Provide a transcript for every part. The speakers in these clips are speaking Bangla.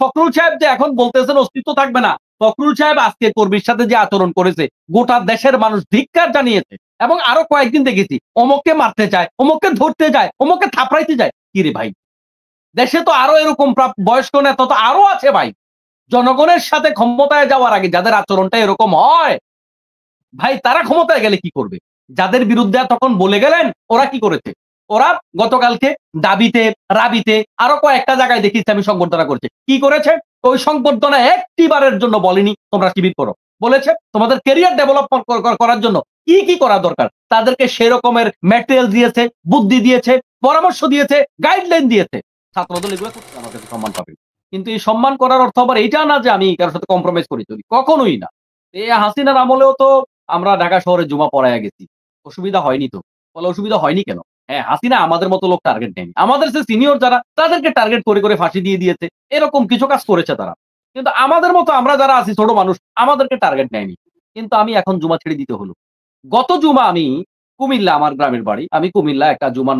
ফখরুল সাহেব যে এখন বলতেছেন অস্তিত্ব থাকবে না, ফখরুল সাহেব আজকে কর্মীর সাথে যে আচরণ করেছে গোটা দেশের মানুষ ধিক্কার জানিয়েছে। এবং আরো কয়েকদিন দেখেছি অমুককে মারতে যায়, অমুককে ধরতে যায়, অমুককে থাপড়াইতে যায়। কি রে ভাই, দেশে তো আরো এরকম বয়স্ক নেতা তো আরো আছে ভাই। জনগণের সাথে ক্ষমতায় যাওয়ার আগে যাদের আচরণটা এরকম হয় ভাই, তারা ক্ষমতায় গেলে কি করবে? যাদের বিরুদ্ধে তখন বলে গেলেন ওরা কি করেছে? ওরা গতকালকে দাবিতে, রাবিতে আরো কয়েকটা জায়গায় দেখিয়েছি আমি সংবর্ধনা করছে। কি করেছে? ওই সংবর্ধনা একটি বারের জন্য বলেনি তোমরা শিবির করো, বলেছে তোমাদের ক্যারিয়ার ডেভেলপমেন্ট করার জন্য কি কি করা দরকার তাদেরকে সেরকমের ম্যাটেরিয়াল দিয়েছে, বুদ্ধি দিয়েছে, পরামর্শ দিয়েছে, গাইডলাইন দিয়েছে। ছাত্রদল এগুলো করতে আমার কাছে সম্মান পাবে। কিন্তু এই সম্মান করার অর্থ আবার এইটা না যে আমি কারোর সাথে কম্প্রোমাইজ করি চলি, কখনোই না। এই হাসিনার আমলেও তো আমরা ঢাকা শহরে জুমা পড়াইয়া গেছি, অসুবিধা হয়নি তো। বলে অসুবিধা হয়নি কেন? হ্যাঁ, হাসিনা আমাদের মতো লোক টার্গেট নেয়নি, আমাদের যে সিনিয়র যারা তাদেরকে টার্গেট করে করে ফাঁসি দিয়ে দিয়েছে, এরকম কিছু কাজ করেছে তারা। কিন্তু আমাদের মতো আমরা যারা আছি ছোট মানুষ, আমাদেরকে টার্গেট নেয়নি। কিন্তু আমি এখন জুমা ছেড়ে দিতে হলো। গত জুমা আমি কুমিল্লা, আমার গ্রামের বাড়ি, আমি কুমিল্লা একটা জুমার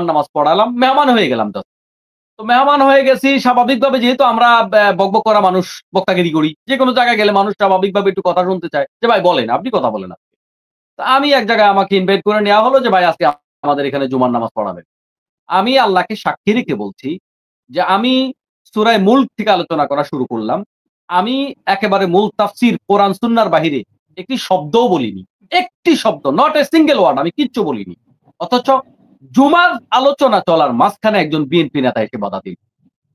নামাজ পড়ালাম, মেহমান হয়ে গেলাম। তো মেহমান হয়ে গেছি স্বাভাবিকভাবে, যেহেতু আমরা বকবক করা মানুষ, বক্তাগিরি করি, যে কোনো জায়গায় গেলে মানুষ স্বাভাবিকভাবে একটু কথা শুনতে চায় যে ভাই বলেন, আপনি কথা বলেন। তা আমি এক জায়গায় আমাকে ইনভাইট করে নেওয়া হলো যে ভাই আজকে আমাদের এখানে জুমার নামাজ পড়াবেন। আমি আল্লাহকে সাক্ষী রেখে বলছি যে আমি সূরা মুলক থেকে আলোচনা করা শুরু করলাম। আমি একেবারে মূল তাফসীর কোরআন সুন্নাহর বাহিরে একটি শব্দও বলিনি। একটি শব্দ, নট এ সিঙ্গেল ওয়ার্ড আমি কিচ্ছু বলিনি। অথচ জুমার আলোচনা চলার মাঝখানে একজন বিএনপি নেতা এসে বাধা দিল।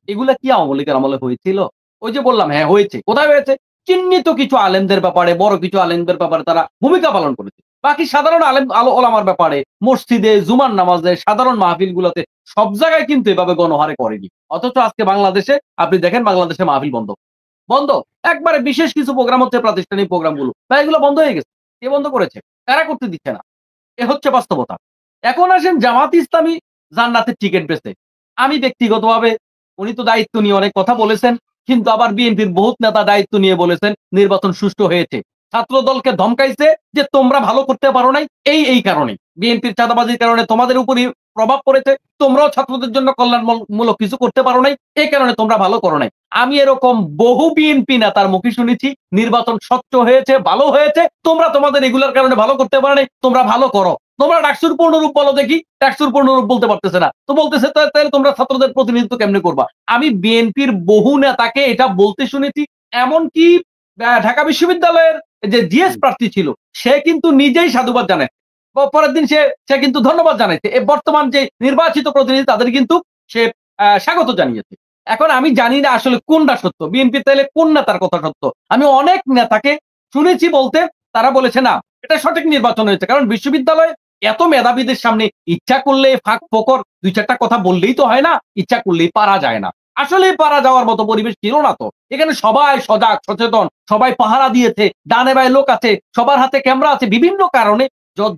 এগুলা কি আওয়ামী লীগের আমলে হয়েছিল? ওই যে বললাম, হ্যাঁ হয়েছে। কোথায় হয়েছে? চিহ্নিত কিছু আলেমদের ব্যাপারে, বড় কিছু আলেমদের ব্যাপারে তারা ভূমিকা পালন করেছে। বাকি সাধারণ আলেম ওলামার ব্যাপারে মসজিদে, জুমার নামাজে, সাধারণ মাহফিল গুলোতে সব জায়গায় কিন্তু এভাবে গণহারে করেনি। অথচ আজকে বাংলাদেশে আপনি দেখেন, বাংলাদেশে মাহফিল বন্ধ বন্ধ। একবারে বিশেষ কিছু প্রোগ্রাম হচ্ছে, প্রাতিষ্ঠানিক প্রোগ্রাম গুলো বা এগুলো বন্ধ হয়ে গেছে। কে বন্ধ করেছে? কারা করতে দিচ্ছে না? এ হচ্ছে বাস্তবতা। এখন আসেন জামাত ইসলামী জান্নাতের টিকিট বেচে। আমি ব্যক্তিগতভাবে, উনি তো দায়িত্ব নিয়ে অনেক কথা বলেছেন, কিন্তু আবার বিএনপির বহুত নেতা দায়িত্ব নিয়ে বলেছেন নির্বাচন সুষ্ঠু হয়েছে। ছাত্র দলকে ধমকাইছে যে তোমরা ভালো করতে পারো নাই, এই কারণে বিএনপির চাঁদাবাজির কারণে তোমাদের উপরই প্রভাব পড়েছে, তোমরাও ছাত্রদের জন্য কল্যাণমূলক কিছু করতে পারো নাই, এই কারণে তোমরা ভালো করো নাই। আমি এরকম বহু বিএনপি নেতার মুখে শুনেছি নির্বাচন স্বচ্ছ হয়েছে, ভালো হয়েছে, তোমরা তোমাদের এগুলোর কারণে ভালো করতে পারো নাই, তোমরা ভালো করো। তোমরা ডাকসুর পূর্ণরূপ বলো দেখি। ডাকসুর পূর্ণরূপ বলতে পারতেছে না, তো বলতেছে তাহলে তোমরা ছাত্রদের প্রতিনিধিত্ব কেমনে করবা? আমি বিএনপির বহু নেতাকে এটা বলতে শুনেছি। এমনকি ঢাকা বিশ্ববিদ্যালয়ের যে জিএস প্রার্থী ছিল, সে কিন্তু নিজেই সাধুবাদ জানায়, পরের দিন সে কিন্তু ধন্যবাদ জানাইছে। বর্তমান যে নির্বাচিত প্রতিনিধি তাদের কিন্তু সে স্বাগত জানিয়েছে। এখন আমি জানি না আসলে কোনটা সত্য, বিএনপি তাইলে কোন নেতার কথা সত্য। আমি অনেক নেতাকে শুনেছি বলতে, তারা বলেছে না এটা সঠিক নির্বাচন হয়েছে, কারণ বিশ্ববিদ্যালয়ে এত মেধাবীদের সামনে ইচ্ছা করলে ফাঁক ফোকর দুই চারটা কথা বললেই তো হয় না, ইচ্ছা করলেই পারা যায় না। আসলে পারা যাওয়ার মতো পরিবেশ ছিল না তো। এখানে সবাই সজাগ সচেতন, সবাই পাহারা দিয়েছে, ডানে বায়ে লোক আছে, সবার হাতে ক্যামেরা আছে। বিভিন্ন কারণে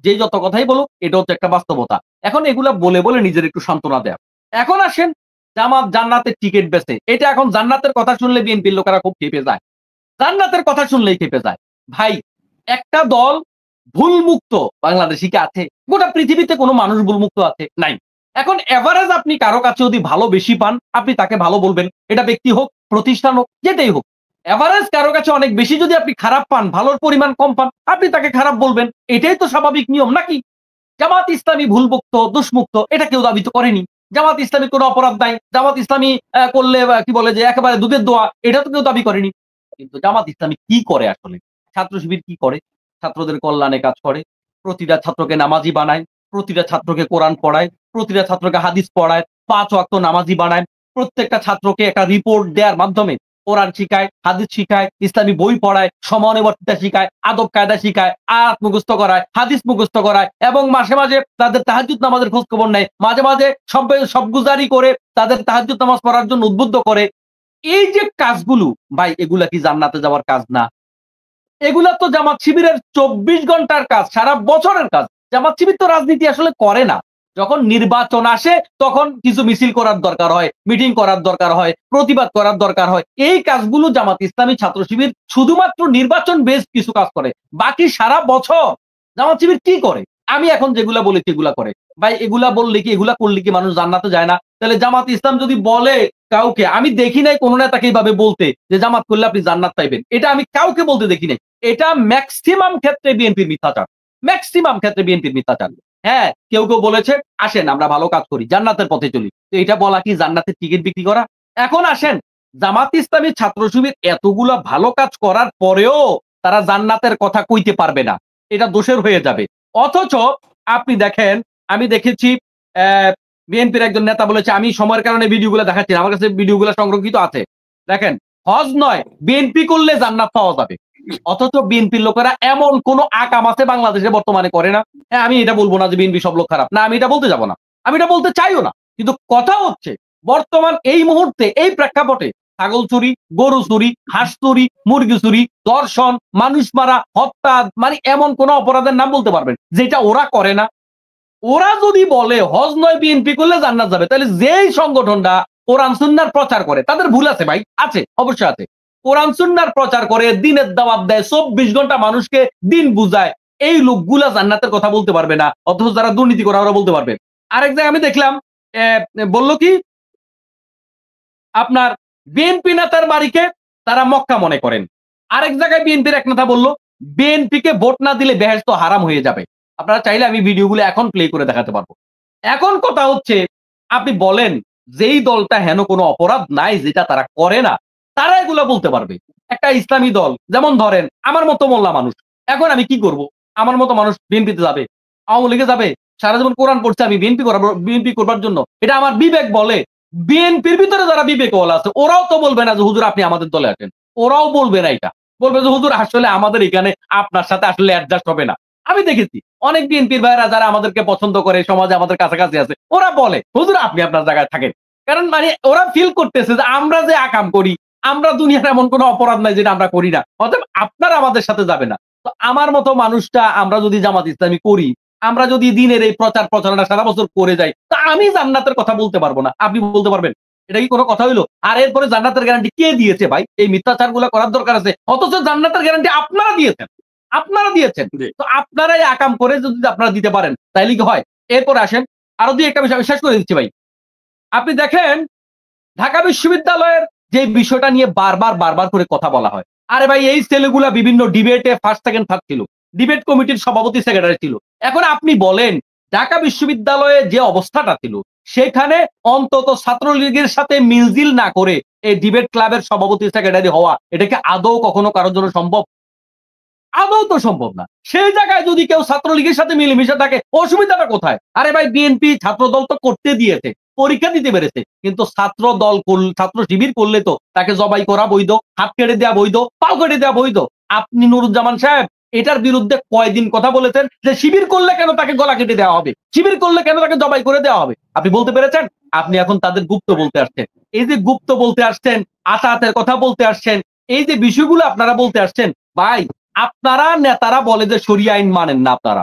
যে যত কথাই বলুক, এটা হচ্ছে একটা বাস্তবতা। এখন এগুলা বলে বলে নিজের একটু সান্ত্বনা দেয়া। এখন আসেন জামাত জান্নাতের টিকিট বেচে, এটা এখন জান্নাতের কথা শুনলে বিএনপির লোকেরা খুব খেপে যায়, জান্নাতের কথা শুনলেই খেপে যায়। ভাই, একটা দল ভুলমুক্ত বাংলাদেশি কি আছে? গোটা পৃথিবীতে কোনো মানুষ ভুলমুক্ত আছে? নাই। এখন এভারেজ আপনি কারো কাছে যদি ভালো বেশি পান, আপনি তাকে ভালো বলবেন। এটা ব্যক্তি হোক, প্রতিষ্ঠান হোক, যেটাই হোক। এভারেজ কারো কাছে অনেক বেশি যদি আপনি খারাপ পান, ভালোর পরিমাণ কম পান, আপনি তাকে খারাপ বলবেন। এটাই তো স্বাভাবিক নিয়ম, নাকি? জামাত ইসলামী ভুলমুক্ত, দোষমুক্ত এটা কেউ দাবি তো করেনি। জামাত ইসলামী কোনো অপরাধ নাই। জামাত ইসলামী করলে কি বলে যে একেবারে দুধের দোয়া, এটা তো কেউ দাবি করেনি। কিন্তু জামাত ইসলামী কি করে আসলে? ছাত্র শিবির কি করে? ছাত্রদের কল্যাণে কাজ করে, প্রতিটা ছাত্রকে নামাজি বানায়, প্রতিটা ছাত্রকে কোরআন পড়ায়, প্রতিটা ছাত্রকে হাদিস পড়ায়, ৫ ওয়াক্ত নামাজি বানায়, প্রত্যেকটা ছাত্রকে একটা রিপোর্ট দেওয়ার মাধ্যমে কোরআন শিখায়, হাদিস শিখায়, ইসলামী বই পড়ায়, সময়ানুবর্তিতা শিখায়, আদব কায়দা শিখায়, আয়াত মুখস্থ করায়, হাদিস মুখস্থ করায়, এবং মাঝে মাঝে তাদের তাহাজ্জুদ নামাজের খোঁজ খবর নেয়, মাঝে মাঝে সবগুজারি করে তাদের তাহাজ্জুদ নামাজ পড়ার জন্য উদ্বুদ্ধ করে। এই যে কাজগুলো, ভাই এগুলা কি জান্নাতে যাওয়ার কাজ না? এগুলা তো জামাত শিবিরের ২৪ ঘন্টার কাজ, সারা বছরের কাজ। জামাত শিবির তো রাজনীতি আসলে করে না। যখন নির্বাচন আসে তখন কিছু মিছিল করার দরকার হয়, মিটিং করার দরকার হয়, প্রতিবাদ করার দরকার হয়। এই কাজগুলো জামাত ইসলামী ছাত্র শিবির শুধুমাত্র নির্বাচন বেস কিছু কাজ করে। বাকি সারা বছর জামাত শিবির কি করে? আমি এখন যেগুলা বলেছি এগুলা করে। ভাই এগুলা বললে কি, এগুলা করলে কি মানুষ জান্নাতে যায় না? তাহলে জামাত ইসলাম যদি বলে কাউকে, আমি দেখি নাই কোন নেতাকে এইভাবে বলতে যে জামাত করলে আপনি জান্নাত পাইবেন। এটা আমি কাউকে বলতে দেখি নাই। এটা মেক্সিমাম ক্ষেত্রে বিএনপির মিথ্যাচার। মেক্সিমাম ক্ষেত্রে বিএনপির মিথ্যাচার। হ্যাঁ, কেউ বলেছে আসেন আমরা ভালো কাজ করি, জান্নাতের পথে চলি। তো এটা বলা কি জান্নাতের টিকিট বিক্রি করা? এখন আসেন, জামাত ইসলামী ছাত্র শিবির এতগুলা ভালো কাজ করার পরেও তারা জান্নাতের কথা কইতে পারবে না। এটা দোষের হয়ে যাবে। অথচ আপনি দেখেন, আমি দেখেছি বিএনপির একজন নেতা বলেছে, আমি সময়ের কারণে ভিডিওগুলো দেখাচ্ছি না, আমার কাছে ভিডিওগুলো সংরক্ষিত আছে। দেখেন, হজ নয়, বিএনপি করলে জান্নাত পাওয়া যাবে। অথচ বিএনপির লোকেরা এমন কোন আকাম আছে বাংলাদেশে বর্তমানে করে না। হ্যাঁ, আমি এটা বলবো না যে বিএনপি সব লোক খারাপ না, আমি এটা বলতে যাব না, আমি এটা বলতে চাইও না। কিন্তু কথা হচ্ছে বর্তমান এই মুহূর্তে এই প্রেক্ষাপটে ছাগল চুরি, গরু চুরি, হাঁস চুরি, মুরগি চুরি, ধর্ষণ, মানুষ মারা, হত্যা, মানে এমন কোন অপরাধের নাম বলতে পারবেন যেটা ওরা করে না? ওরা যদি বলে হজ নয় বিএনপি করলে জান্নাত যাবে, তাহলে যেই সংগঠনটা কোরআন সুন্নাহর প্রচার করে তাদের ভুল আছে ভাই, আছে, অবশ্যই আছে। কোরআন সুন্নাহর প্রচার করে, দিনের দাওয়াত দেয়, 24 ঘন্টা মানুষকে দিন বুঝায়, এই লোকগুলা জান্নাতের কথা বলতে পারবে না, অথচ যারা দুর্নীতি করে ওরা বলতে পারবে। আরেক জায়গায় আমি দেখলাম বলল কি আপনার বিএনপি নেতার বাড়িকে তারা মক্কা মনে করেন। আরেক জায়গায় বিএনপির এক নেতা বলল বিএনপিকে ভোট না দিলে বেহেশত হারাম হয়ে যাবে। আপনারা চাইলে আমি ভিডিওগুলো এখন প্লে করে দেখাতে পারবো। এখন কথা হচ্ছে, আপনি বলেন যেই দলটা হেন কোনো অপরাধ নাই যেটা তারা করে না, তারা এগুলো বলতে পারবে। একটা ইসলামী দল, যেমন ধরেন আমার মতো মোল্লা মানুষ, এখন আমি কি করব? আমার মতো মানুষ বিএনপিতে যাবে, আওয়ামী লীগে যাবে? সারা জীবন কোরআন পড়ছে, আমি বিএনপি করাবো, বিএনপি করবার জন্য? এটা আমার বিবেক বলে। বিএনপির ভিতরে যারা বিবেকওয়ালা আছে ওরাও তো বলবে না যে হুজুর আপনি আমাদের দলে আসেন। ওরাও বলবে না এটা, বলবে যে হুজুর আসলে আমাদের এখানে আপনার সাথে আসলে অ্যাডজাস্ট হবে না। আমি দেখেছি অনেক বিএনপির ভাইরা যারা আমাদেরকে পছন্দ করে, সমাজে আমাদের কাছাকাছি আছে, ওরা বলে হুজুর আপনি আপনার জায়গায় থাকেন। কারণ মানে ওরা ফিল করতেছে যে আমরা যে আকাম করি, আমরা দুনিয়ার এমন কোনো অপরাধ নাই যেটা আমরা করি না, অতএব আপনারা আমাদের সাথে যাবে না। তো আমার মতো মানুষটা, আমরা যদি জামাত ইসলামী করি, আমরা যদি দিনের এই প্রচার প্রচারণা সারা বছর করে যাই, তা আমি জান্নাতের কথা বলতে পারবো না, আপনি বলতে পারবেন? এটা কি কোনো কথা হইলো? আর এরপরে জান্নাতের গ্যারান্টি কে দিয়েছে ভাই? এই মিথ্যাচার গুলা করার দরকার আছে, অথচ জান্নাতের গ্যারান্টি আপনারা দিয়েছেন, আপনারা দিয়েছেন। তো আপনারাই আকাম করে যদি আপনারা দিতে পারেন তাইলে কি হয়? এরপরে আসেন, আরো দুই একটা বিষয় আমি শেষ করে দিচ্ছি ভাই। আপনি দেখেন ঢাকা বিশ্ববিদ্যালয়ের যে বিষয়টা নিয়ে বারবার করে কথা বলা হয়, আরে ভাই এই ছেলেগুলা বিভিন্ন ডিবেটে ফার্স্ট সেকেন্ড থার্ড ছিল, ডিবেট কমিটির সভাপতি সেক্রেটারি ছিল। এখন আপনি বলেন ঢাকা বিশ্ববিদ্যালয়ে যে অবস্থাটা ছিল সেখানে অন্তত ছাত্রলীগের সাথে মিলজিল না করে এই ডিবেট ক্লাবের সভাপতি সেক্রেটারি হওয়া, এটা কি আদৌ কখনো কারোর জন্য সম্ভব? আদৌ তো সম্ভব না। সেই জায়গায় যদি কেউ ছাত্রলীগের সাথে মিলেমিশে থাকে, অসুবিধাটা কোথায়? আরে ভাই বিএনপি ছাত্র দল তো করতে দিয়েছে, পরীক্ষা দিতে পেরেছে, কিন্তু ছাত্র দল ছাত্র শিবির করলে তো তাকে জবাই করা বৈধ, হাত কেটে দেওয়া বৈধ, পাও কেটে দেওয়া বৈধ। আপনি নুরুজ্জামান সাহেব এটার বিরুদ্ধে কয়দিন কথা বলেছেন যে শিবির করলে কেন তাকে গলা কেটে দেওয়া হবে, শিবির করলে কেন তাকে জবাই করে দেওয়া হবে? আপনি বলতে পেরেছেন? আপনি এখন তাদের গুপ্ত বলতে আসছেন। এই যে গুপ্ত বলতে আসছেন, আতাহাতের কথা বলতে আসছেন, এই যে বিষয়গুলো আপনারা বলতে আসছেন, ভাই আপনারা নেতারা বলে যে শরিয়া আইন মানেন না, আপনারা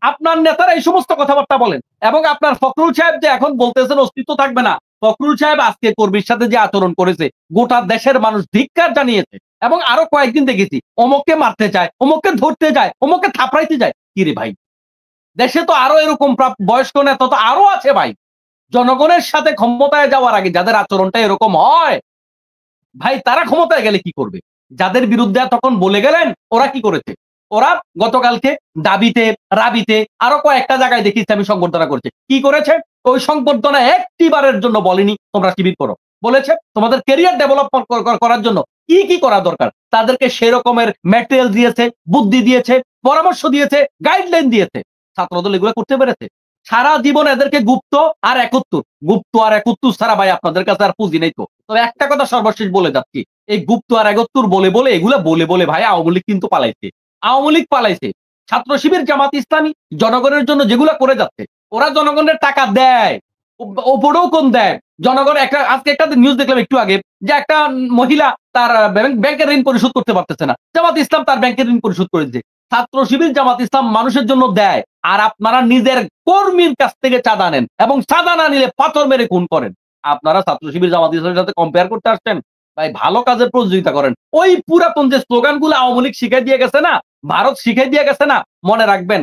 আপনার নেতারা এই সমস্ত কথাবার্তা বলেন। এবং আপনার ফখরুল সাহেব যে এখন বলতেছেন অস্তিত্ব থাকবে না, ফখরুল সাহেব আজকে কর্মীর সাথে যে আচরণ করেছে গোটা দেশের মানুষ ধিক্কার জানিয়েছে। এবং আরো কয়েকদিন দেখেছি অমুককে মারতে চায়, অমুককে ধরতে যায়, অমুককে থাপড়াইতে যায়। কি রে ভাই, দেশে তো আরো এরকম বয়স্ক নেতা তো আরো আছে ভাই। জনগণের সাথে ক্ষমতায় যাওয়ার আগে যাদের আচরণটা এরকম হয়, ভাই তারা ক্ষমতায় গেলে কি করবে? যাদের বিরুদ্ধে তখন বলে গেলেন ওরা কি করেছে? ওরা গতকালকে দাবিতে, রাবিতে, আরো কয়েকটা জায়গায় দেখিছি আমি সংবর্ধনা করছে। কি করেছে? ওই সংবর্ধনা একটি বারের জন্য বলেনি তোমরা শিবির করো, বলেছে তোমাদের ক্যারিয়ার ডেভেলপমেন্ট করার জন্য কি কি করা দরকার তাদেরকে সেরকমের ম্যাটেরিয়াল দিয়েছে, বুদ্ধি দিয়েছে, পরামর্শ দিয়েছে, গাইডলাইন দিয়েছে। ছাত্রদল এগুলো করতে পেরেছে? সারা জীবন এদেরকে গুপ্ত আর একুত্তর ছাড়া ভাই আপনাদের কাছে আর পুঁজি নেই। তো তবে একটা কথা সর্বশেষ বলে যাচ্ছি, এই গুপ্ত আর একাত্তর বলে এগুলা বলে ভাই আওয়ামী লীগ কিন্তু পালাইছে, আওয়ামী লীগ পালাইছে। ছাত্র শিবির, জামাত ইসলামী জনগণের জন্য যেগুলা করে যাচ্ছে, ওরা জনগণের টাকা দেয়, ওপরেও কম দেয়। জনগণ আজকে একটা নিউজ দেখলাম একটু আগে, যে একটা মহিলা তার ব্যাংকের ঋণ পরিশোধ করতে পারতেছে না, জামাত ইসলাম তার ব্যাংকের ঋণ পরিশোধ করে দিচ্ছে। ছাত্র শিবির, জামাত ইসলাম মানুষের জন্য দেয়, আর আপনারা নিজের কর্মীর কাছ থেকে চাঁদা নেন এবং চাঁদা না নিলে পাথর মেরে খুন করেন। আপনারা ছাত্র শিবির, জামাত ইসলামের সাথে কম্পেয়ার করতে আসছেন? ভাই ভালো কাজের প্রতিযোগিতা করেন। ওই পুরাতন যে স্লোগান গুলো আওয়ামী লীগ শিখাই দিয়ে গেছে না, ভারত শিখাই দিয়ে গেছে না, মনে রাখবেন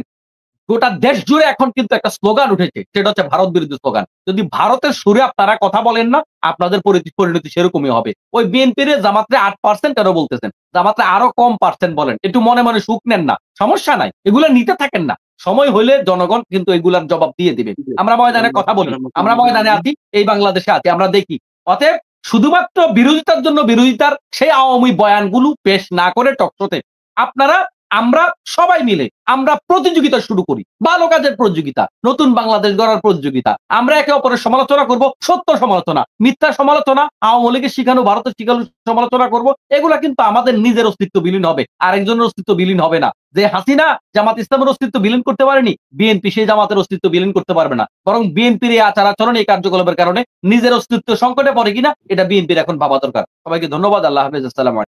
গোটা দেশ জুড়ে এখন কিন্তু একটা স্লোগান উঠেছে, সেটা হচ্ছে ভারত বিরোধী স্লোগান। যদি ভারতের সুরে আপনারা কথা বলেন না, আপনাদের পরিণতি সেরকমই হবে। ওই বিএনপির জামাতে 8% কেন বলতেছেন? জামাতে আরো কম পার্সেন্ট বলেন। একটু মনে মনে সুখ নেন না, সমস্যা নাই। এগুলা নিতে থাকেন না। সময় হইলে জনগণ কিন্তু এগুলার জবাব দিয়ে দিবে। আমরা ময়দানে কথা বলি, আমরা ময়দানে আছি, এই বাংলাদেশে আছি, আমরা দেখি। অতএব শুধুমাত্র বিরোধিতার জন্য বিরোধিতার সেই আওয়ামী বয়ানগুলো পেশ না করে টকশোতে আপনারা আমরা সবাই মিলে আমরা প্রতিযোগিতা শুরু করি, ভালো কাজের প্রতিযোগিতা, নতুন বাংলাদেশ গড়ার প্রতিযোগিতা। আমরা একে অপরের সমালোচনা করব, সত্য সমালোচনা, মিথ্যা সমালোচনা, আওয়ামী লীগের শিখানো ভারতের শিখানো সমালোচনা করব। এগুলা কিন্তু আমাদের নিজের অস্তিত্ব বিলীন হবে, আরেকজনের অস্তিত্ব বিলীন হবে না। যে হাসিনা জামাত ইসলামের অস্তিত্ব বিলীন করতে পারেনি, বিএনপি সেই জামাতের অস্তিত্ব বিলীন করতে পারবে না। বরং বিএনপির এই আচার আচরণ, এই কার্যকলাপের কারণে নিজের অস্তিত্ব সংকটে পড়ে কিনা এটা বিএনপির এখন ভাবা দরকার। সবাইকে ধন্যবাদ। আল্লাহ হাফেজ। আসসালামু আলাইকুম।